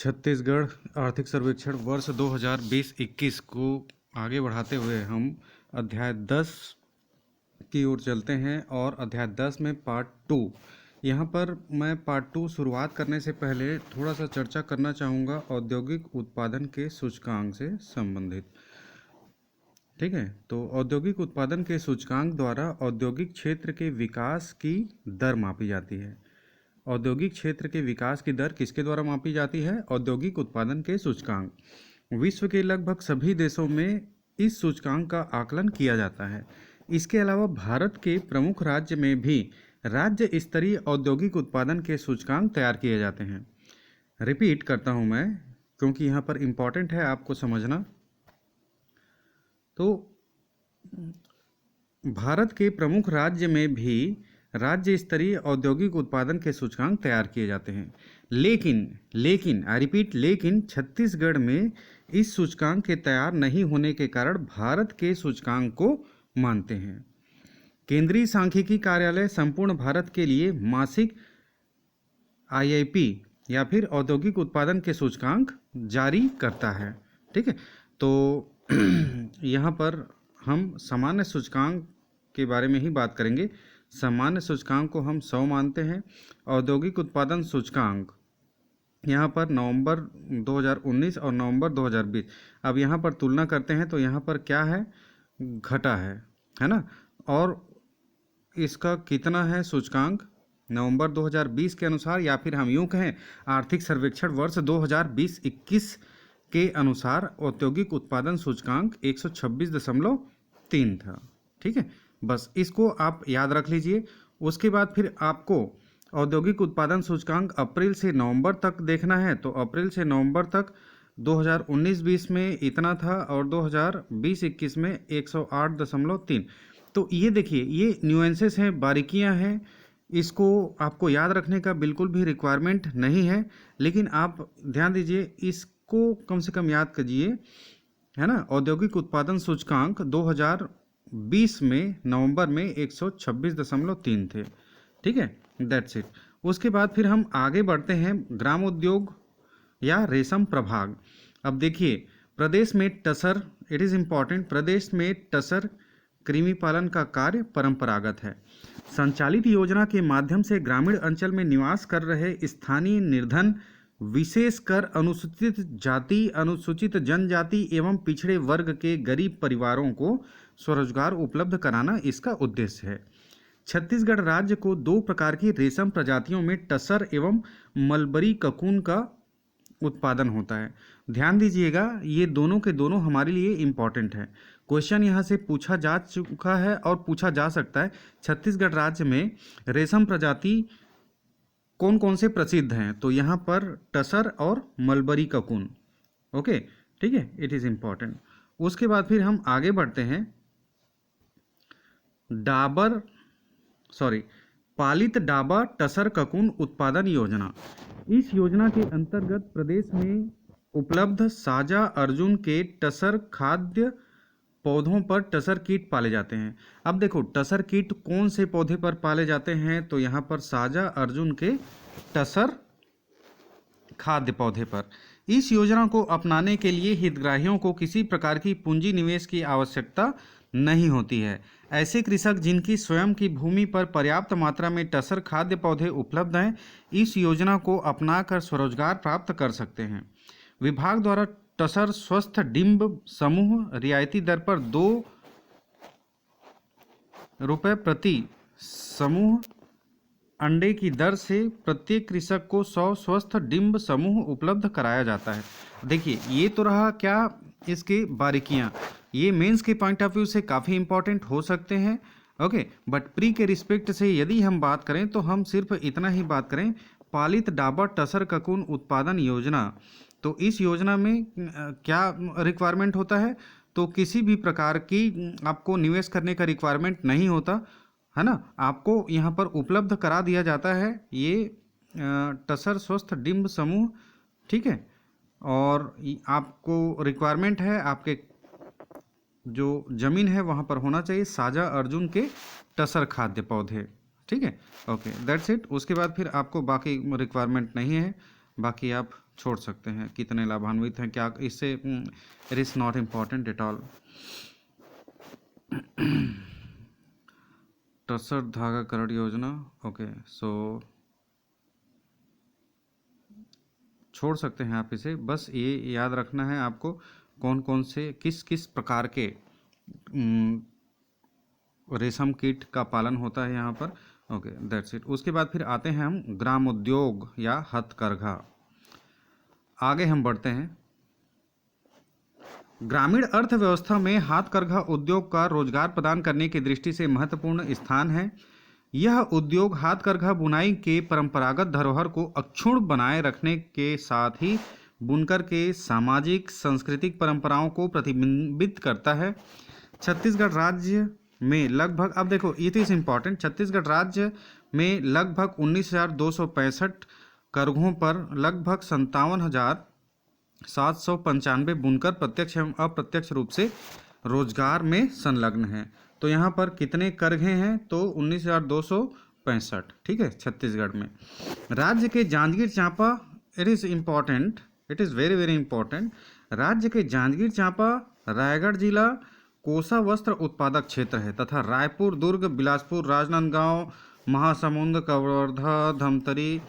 छत्तीसगढ़ आर्थिक सर्वेक्षण वर्ष 2020-21 को आगे बढ़ाते हुए हम अध्याय 10 की ओर चलते हैं और अध्याय 10 में पार्ट 2। यहाँ पर मैं पार्ट 2 शुरुआत करने से पहले थोड़ा सा चर्चा करना चाहूँगा औद्योगिक उत्पादन के सूचकांक से संबंधित। ठीक है, तो औद्योगिक उत्पादन के सूचकांक द्वारा औद्योगिक क्षेत्र के विकास की दर मापी जाती है। औद्योगिक क्षेत्र के विकास की दर किसके द्वारा मापी जाती है? औद्योगिक उत्पादन के सूचकांक। विश्व के लगभग सभी देशों में इस सूचकांक का आकलन किया जाता है। इसके अलावा भारत के प्रमुख राज्य में भी राज्य स्तरीय औद्योगिक उत्पादन के सूचकांक तैयार किए जाते हैं। रिपीट करता हूं मैं, क्योंकि यहाँ पर इम्पॉर्टेंट है आपको समझना। तो भारत के प्रमुख राज्य में भी राज्य स्तरीय औद्योगिक उत्पादन के सूचकांक तैयार किए जाते हैं। लेकिन आई रिपीट, लेकिन छत्तीसगढ़ में इस सूचकांक के तैयार नहीं होने के कारण भारत के सूचकांक को मानते हैं। केंद्रीय सांख्यिकी कार्यालय संपूर्ण भारत के लिए मासिक IIP या फिर औद्योगिक उत्पादन के सूचकांक जारी करता है। ठीक है, तो यहाँ पर हम सामान्य सूचकांक के बारे में ही बात करेंगे। सामान्य सूचकांक को हम 100 मानते हैं। औद्योगिक उत्पादन सूचकांक यहाँ पर नवंबर 2019 और नवंबर 2020, अब यहाँ पर तुलना करते हैं तो यहाँ पर क्या है? घटा है ना। और इसका कितना है सूचकांक नवंबर 2020 के अनुसार, या फिर हम यूँ कहें आर्थिक सर्वेक्षण वर्ष 2020-21 के अनुसार औद्योगिक उत्पादन सूचकांक 126.3 था। ठीक है, बस इसको आप याद रख लीजिए। उसके बाद फिर आपको औद्योगिक उत्पादन सूचकांक अप्रैल से नवंबर तक देखना है, तो अप्रैल से नवंबर तक 2019-20 में इतना था और 2020-21 में 108.3। तो ये देखिए, ये न्यूएंसेस हैं, बारीकियां हैं। इसको आपको याद रखने का बिल्कुल भी रिक्वायरमेंट नहीं है, लेकिन आप ध्यान दीजिए, इसको कम से कम याद कीजिए, है ना। औद्योगिक उत्पादन सूचकांक 2020 में नवंबर में 126.3 थे। ठीक है, दैट्स इट। उसके बाद फिर हम आगे बढ़ते हैं ग्राम उद्योग या रेशम प्रभाग। अब देखिए, प्रदेश में टसर, इट इज़ इम्पॉर्टेंट, प्रदेश में टसर कृमि पालन का कार्य परंपरागत है। संचालित योजना के माध्यम से ग्रामीण अंचल में निवास कर रहे स्थानीय निर्धन, विशेषकर अनुसूचित जाति, अनुसूचित जनजाति एवं पिछड़े वर्ग के गरीब परिवारों को स्वरोजगार उपलब्ध कराना इसका उद्देश्य है। छत्तीसगढ़ राज्य को 2 प्रकार की रेशम प्रजातियों में टसर एवं मलबरी ककून का उत्पादन होता है। ध्यान दीजिएगा, ये दोनों के दोनों हमारे लिए इम्पॉर्टेंट है। क्वेश्चन यहाँ से पूछा जा चुका है और पूछा जा सकता है, छत्तीसगढ़ राज्य में रेशम प्रजाति कौन कौन से प्रसिद्ध हैं? तो यहाँ पर टसर और मलबरी ककून। ओके, ठीक है, इट इज़ इम्पॉर्टेंट। उसके बाद फिर हम आगे बढ़ते हैं पालित डाबा टसर ककून उत्पादन योजना। इस योजना के अंतर्गत प्रदेश में उपलब्ध साजा अर्जुन के टसर खाद्य पौधों पर टसर कीट पाले जाते हैं। अब देखो, टसर कीट कौन से पौधे पर पाले जाते हैं? तो यहाँ पर साजा अर्जुन के टसर खाद्य पौधे पर। इस योजना को अपनाने के लिए हितग्राहियों को किसी प्रकार की पूंजी निवेश की आवश्यकता नहीं होती है। ऐसे कृषक जिनकी स्वयं की भूमि पर पर्याप्त मात्रा में टसर खाद्य पौधे उपलब्ध हैं, इस योजना को अपनाकर स्वरोजगार प्राप्त कर सकते हैं। विभाग द्वारा टसर स्वस्थ डिंब समूह रियायती दर पर 2 रुपये प्रति समूह अंडे की दर से प्रत्येक कृषक को 100 स्वस्थ डिंब समूह उपलब्ध कराया जाता है। देखिए, ये तो रहा क्या इसके बारीकियां। ये मेंस के पॉइंट ऑफ व्यू से काफ़ी इंपॉर्टेंट हो सकते हैं। ओके, बट प्री के रिस्पेक्ट से यदि हम बात करें तो हम सिर्फ इतना ही बात करें, पालित डाबर टसर ककून उत्पादन योजना। तो इस योजना में क्या रिक्वायरमेंट होता है? तो किसी भी प्रकार की आपको निवेश करने का रिक्वायरमेंट नहीं होता है ना। आपको यहाँ पर उपलब्ध करा दिया जाता है ये टसर स्वस्थ डिंब समूह। ठीक है, और आपको रिक्वायरमेंट है, आपके जो ज़मीन है वहाँ पर होना चाहिए साजा अर्जुन के टसर खाद्य पौधे। ठीक है, ओके, दैट्स इट। उसके बाद फिर आपको बाकी रिक्वायरमेंट नहीं है। बाकी आप छोड़ सकते हैं। कितने लाभान्वित हैं क्या इससे, it is not important at all. Tussar धागा करड़ योजना, ओके, सो छोड़ सकते हैं आप इसे। बस ये याद रखना है आपको कौन कौन से किस किस प्रकार के रेशम कीट का पालन होता है यहाँ पर। Okay, that's it. उसके बाद फिर आते हैं हम ग्राम उद्योग या हथकरघा। आगे हम बढ़ते हैं। ग्रामीण अर्थव्यवस्था में हाथकरघा उद्योग का रोजगार प्रदान करने की दृष्टि से महत्वपूर्ण स्थान है। यह उद्योग हाथकरघा बुनाई के परंपरागत धरोहर को अक्षुण्ण बनाए रखने के साथ ही बुनकर के सामाजिक सांस्कृतिक परंपराओं को प्रतिबिंबित करता है। छत्तीसगढ़ राज्य में लगभग, अब देखो इट इज़ इम्पॉर्टेंट, छत्तीसगढ़ राज्य में लगभग 19,265 करघों पर लगभग 57,795 बुनकर प्रत्यक्ष एवं अप्रत्यक्ष रूप से रोजगार में संलग्न हैं। तो यहाँ पर कितने करघे हैं, तो 19,265, ठीक है, छत्तीसगढ़ में। राज्य के Janjgir Champa, it is important, it is very very important, राज्य के जांजगीर चांपा रायगढ़ जिला कोसा वस्त्र उत्पादक क्षेत्र है तथा रायपुर, दुर्ग, बिलासपुर, राजनांदगांव, महासमुंद, कवर्धा, धमतरी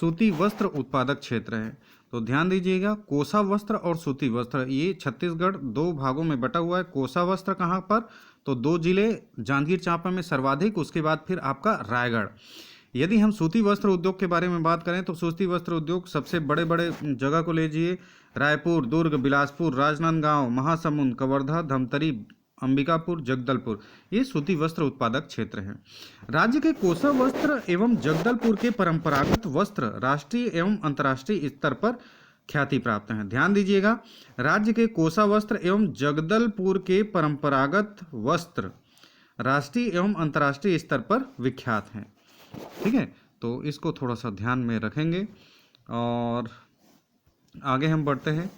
सूती वस्त्र उत्पादक क्षेत्र है। तो ध्यान दीजिएगा, कोसा वस्त्र और सूती वस्त्र, ये छत्तीसगढ़ दो भागों में बटा हुआ है। कोसा वस्त्र कहाँ पर, तो 2 जिले जांजगीर चांपा में सर्वाधिक, उसके बाद फिर आपका रायगढ़। यदि हम सूती वस्त्र उद्योग के बारे में बात करें तो सूती वस्त्र उद्योग सबसे बड़े बड़े जगह को लीजिए, रायपुर, दुर्ग, बिलासपुर, राजनांदगांव, महासमुंद, कवर्धा, धमतरी, अंबिकापुर, जगदलपुर, ये सूती वस्त्र उत्पादक क्षेत्र हैं। राज्य के कोसा वस्त्र एवं जगदलपुर के परंपरागत वस्त्र राष्ट्रीय एवं अंतर्राष्ट्रीय स्तर पर ख्याति प्राप्त हैं। ध्यान दीजिएगा, राज्य के कोसा वस्त्र एवं जगदलपुर के परंपरागत वस्त्र राष्ट्रीय एवं अंतर्राष्ट्रीय स्तर पर विख्यात हैं। ठीक है, तो इसको थोड़ा सा ध्यान में रखेंगे। और आगे हम बढ़ते हैं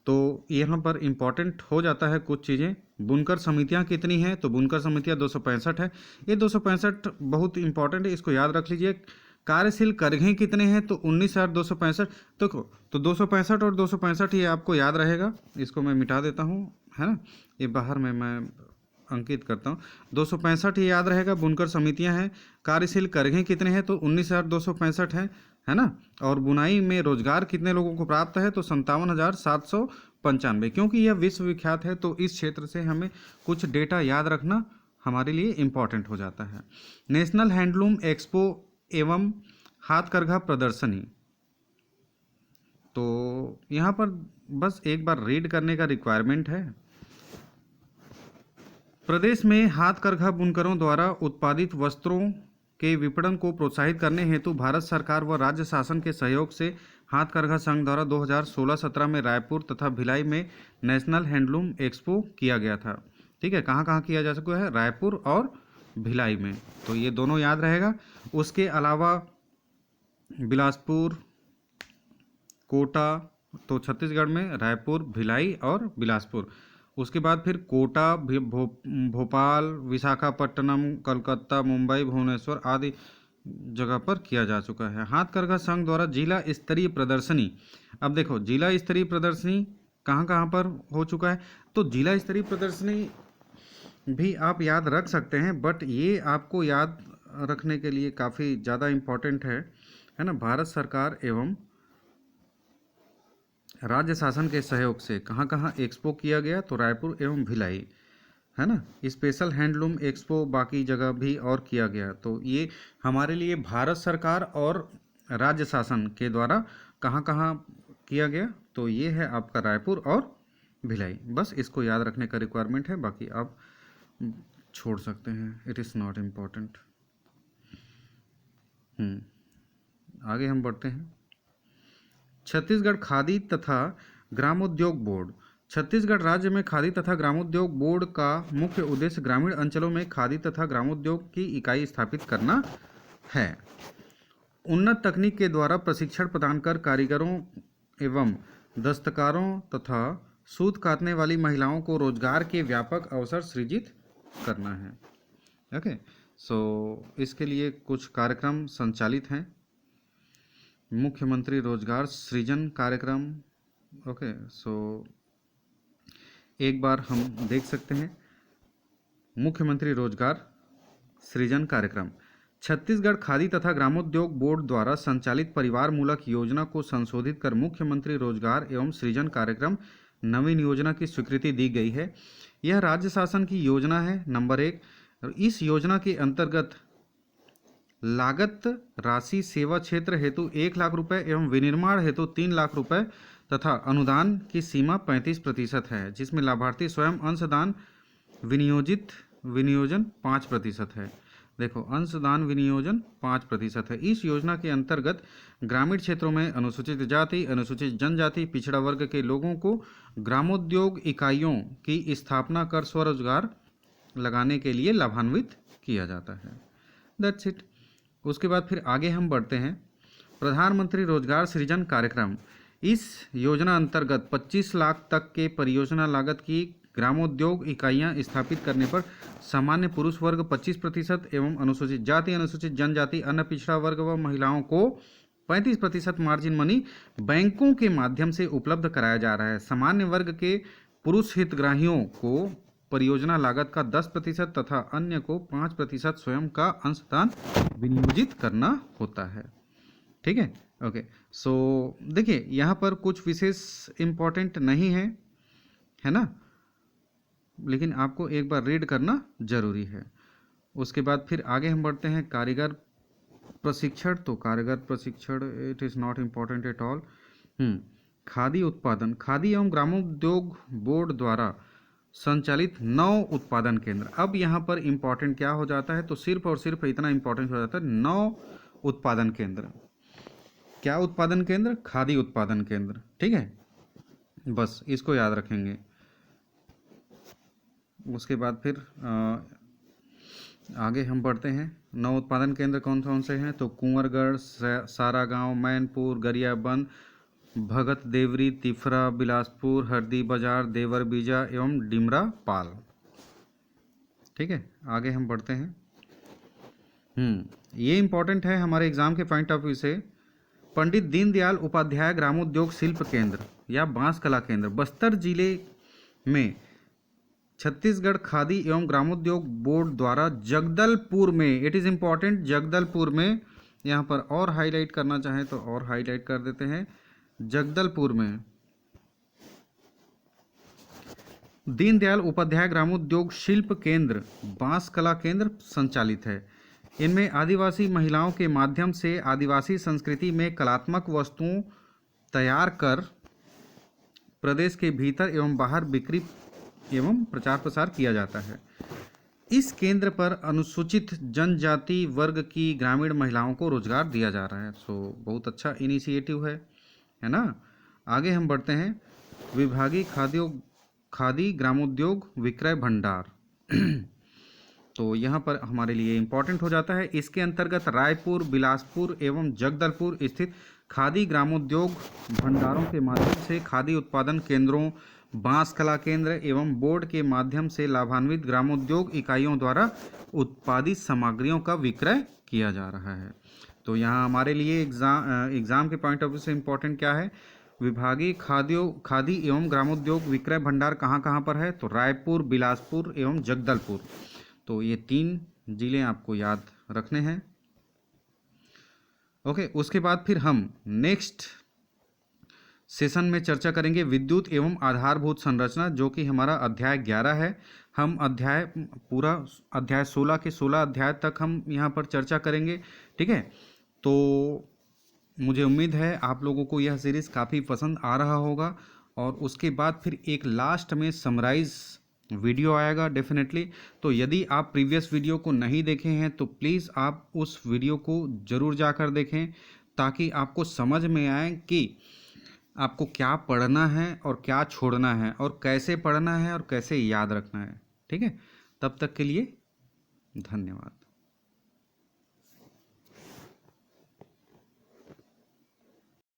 तो यहाँ पर इम्पॉर्टेंट हो जाता है कुछ चीज़ें। बुनकर समितियाँ कितनी हैं, तो बुनकर समितियाँ 265 है। ये 265 बहुत इंपॉर्टेंट है, इसको याद रख लीजिए। कार्यशील करघे कितने हैं, तो 19,265। देखो, तो 265 और 265 ये आपको याद रहेगा। इसको मैं मिटा देता हूँ, है ना, ये बाहर में मैं अंकित करता हूँ। 265 ये याद रहेगा, बुनकर समितियाँ हैं। कार्यशील करघे कितने हैं, तो 19,265 है ना। और बुनाई में रोजगार कितने लोगों को प्राप्त है, तो 57,795। क्योंकि यह विश्वविख्यात है तो इस क्षेत्र से हमें कुछ डेटा याद रखना हमारे लिए इम्पॉर्टेंट हो जाता है। नेशनल हैंडलूम एक्सपो एवं हाथकरघा प्रदर्शनी, तो यहाँ पर बस एक बार रीड करने का रिक्वायरमेंट है। प्रदेश में हाथकरघा बुनकरों द्वारा उत्पादित वस्त्रों के विपणन को प्रोत्साहित करने हेतु भारत सरकार व राज्य शासन के सहयोग से हाथकरघा संघ द्वारा 2016-17 में रायपुर तथा भिलाई में नेशनल हैंडलूम एक्सपो किया गया था। ठीक है, कहाँ कहाँ किया जा सकता है, रायपुर और भिलाई में, तो ये दोनों याद रहेगा। उसके अलावा बिलासपुर, कोटा, तो छत्तीसगढ़ में रायपुर, भिलाई और बिलासपुर। उसके बाद फिर कोटा, भोपाल, विशाखापट्टनम, कलकत्ता, मुंबई, भुवनेश्वर आदि जगह पर किया जा चुका है। हाथकरघा संघ द्वारा जिला स्तरीय प्रदर्शनी, अब देखो जिला स्तरीय प्रदर्शनी कहाँ कहाँ पर हो चुका है, तो जिला स्तरीय प्रदर्शनी भी आप याद रख सकते हैं, बट ये आपको याद रखने के लिए काफ़ी ज़्यादा इम्पोर्टेंट है ना। भारत सरकार एवं राज्य शासन के सहयोग से कहाँ कहाँ एक्सपो किया गया, तो रायपुर एवं भिलाई, है ना। स्पेशल हैंडलूम एक्सपो बाकी जगह भी और किया गया। तो ये हमारे लिए भारत सरकार और राज्य शासन के द्वारा कहाँ कहाँ किया गया, तो ये है आपका रायपुर और भिलाई। बस इसको याद रखने का रिक्वायरमेंट है, बाकी आप छोड़ सकते हैं, इट इज़ नॉट इम्पॉर्टेंट। आगे हम बढ़ते हैं। छत्तीसगढ़ खादी तथा ग्रामोद्योग बोर्ड, छत्तीसगढ़ राज्य में खादी तथा ग्रामोद्योग बोर्ड का मुख्य उद्देश्य ग्रामीण अंचलों में खादी तथा ग्रामोद्योग की इकाई स्थापित करना है। उन्नत तकनीक के द्वारा प्रशिक्षण प्रदान कर कारीगरों एवं दस्तकारों तथा सूत काटने वाली महिलाओं को रोजगार के व्यापक अवसर सृजित करना है। ओके, सो इसके लिए कुछ कार्यक्रम संचालित हैं। मुख्यमंत्री रोजगार सृजन कार्यक्रम। ओके, सो एक बार हम देख सकते हैं मुख्यमंत्री रोजगार सृजन कार्यक्रम। छत्तीसगढ़ खादी तथा ग्रामोद्योग बोर्ड द्वारा संचालित परिवार मूलक योजना को संशोधित कर मुख्यमंत्री रोजगार एवं सृजन कार्यक्रम नवीन योजना की स्वीकृति दी गई है। यह राज्य शासन की योजना है। नंबर 1, इस योजना के अंतर्गत लागत राशि सेवा क्षेत्र हेतु 1 लाख रुपए एवं विनिर्माण हेतु 3 लाख रुपए तथा अनुदान की सीमा 35% है, जिसमें लाभार्थी स्वयं अंशदान विनियोजन 5% है। देखो, अंशदान विनियोजन 5% है। इस योजना के अंतर्गत ग्रामीण क्षेत्रों में अनुसूचित जाति, अनुसूचित जनजाति, पिछड़ा वर्ग के लोगों को ग्रामोद्योग इकाइयों की स्थापना कर स्वरोजगार लगाने के लिए लाभान्वित किया जाता है। That's it. उसके बाद फिर आगे हम बढ़ते हैं। प्रधानमंत्री रोजगार सृजन कार्यक्रम। इस योजना अंतर्गत 25 लाख तक के परियोजना लागत की ग्रामोद्योग इकाइयां स्थापित करने पर सामान्य पुरुष वर्ग 25% एवं अनुसूचित जाति, अनुसूचित जनजाति, अन्य पिछड़ा वर्ग व महिलाओं को 35% मार्जिन मनी बैंकों के माध्यम से उपलब्ध कराया जा रहा है। सामान्य वर्ग के पुरुष हितग्राहियों को परियोजना लागत का 10% तथा अन्य को 5% स्वयं का अंशदान विनियोजित करना होता है। ठीक है, ओके। सो देखिए, यहाँ पर कुछ विशेष इम्पोर्टेंट नहीं है ना, लेकिन आपको एक बार रीड करना जरूरी है। उसके बाद फिर आगे हम बढ़ते हैं कारीगर प्रशिक्षण। तो कारीगर प्रशिक्षण it is not important at all. Khadi उत्पादन। खादी एवं ग्रामोद्योग बोर्ड द्वारा संचालित 9 उत्पादन केंद्र। अब यहाँ पर इम्पॉर्टेंट क्या हो जाता है, तो सिर्फ और सिर्फ इतना इम्पॉर्टेंट हो जाता है 9 उत्पादन केंद्र। क्या उत्पादन केंद्र? खादी उत्पादन केंद्र। ठीक है, बस इसको याद रखेंगे। उसके बाद फिर आगे हम बढ़ते हैं। 9 उत्पादन केंद्र कौन कौन से हैं, तो कुंवरगढ़, सारागांव, मैनपुर, गरियाबंद, भगत देवरी, तिफरा, बिलासपुर, हरदी बाजार, देवर बीजा एवं डिमरा पाल। ठीक है, आगे हम बढ़ते हैं। ये इंपॉर्टेंट है हमारे एग्जाम के पॉइंट ऑफ व्यू से। पंडित दीनदयाल उपाध्याय ग्रामोद्योग शिल्प केंद्र या बांस कला केंद्र बस्तर जिले में छत्तीसगढ़ खादी एवं ग्रामोद्योग बोर्ड द्वारा जगदलपुर में, इट इज़ इम्पॉर्टेंट, जगदलपुर में, यहाँ पर और हाईलाइट करना चाहें तो और हाईलाइट कर देते हैं। जगदलपुर में दीनदयाल उपाध्याय ग्रामोद्योग शिल्प केंद्र बांस कला केंद्र संचालित है। इनमें आदिवासी महिलाओं के माध्यम से आदिवासी संस्कृति में कलात्मक वस्तुओं तैयार कर प्रदेश के भीतर एवं बाहर बिक्री एवं प्रचार प्रसार किया जाता है। इस केंद्र पर अनुसूचित जनजाति वर्ग की ग्रामीण महिलाओं को रोजगार दिया जा रहा है। सो बहुत अच्छा इनिशिएटिव है ना। आगे हम बढ़ते हैं। विभागीय खादी ग्रामोद्योग विक्रय भंडार तो यहाँ पर हमारे लिए इम्पोर्टेंट हो जाता है। इसके अंतर्गत रायपुर, बिलासपुर एवं जगदलपुर स्थित खादी ग्रामोद्योग भंडारों के माध्यम से खादी उत्पादन केंद्रों, बांस कला केंद्र एवं बोर्ड के माध्यम से लाभान्वित ग्रामोद्योग इकाइयों द्वारा उत्पादित सामग्रियों का विक्रय किया जा रहा है। तो यहाँ हमारे लिए एग्जाम के पॉइंट ऑफ व्यू से इम्पोर्टेंट क्या है, विभागीय खादी एवं ग्रामोद्योग विक्रय भंडार कहाँ कहाँ पर है, तो रायपुर, बिलासपुर एवं जगदलपुर। तो ये 3 जिले आपको याद रखने हैं। ओके, उसके बाद फिर हम नेक्स्ट सेशन में चर्चा करेंगे विद्युत एवं आधारभूत संरचना, जो कि हमारा अध्याय 11 है। हम पूरा अध्याय 16 के 16 अध्याय तक हम यहाँ पर चर्चा करेंगे। ठीक है, तो मुझे उम्मीद है आप लोगों को यह सीरीज़ काफ़ी पसंद आ रहा होगा। और उसके बाद फिर एक लास्ट में समराइज़ वीडियो आएगा डेफिनेटली। तो यदि आप प्रीवियस वीडियो को नहीं देखे हैं तो प्लीज़ आप उस वीडियो को ज़रूर जाकर देखें, ताकि आपको समझ में आए कि आपको क्या पढ़ना है और क्या छोड़ना है, और कैसे पढ़ना है और कैसे याद रखना है। ठीक है, तब तक के लिए धन्यवाद।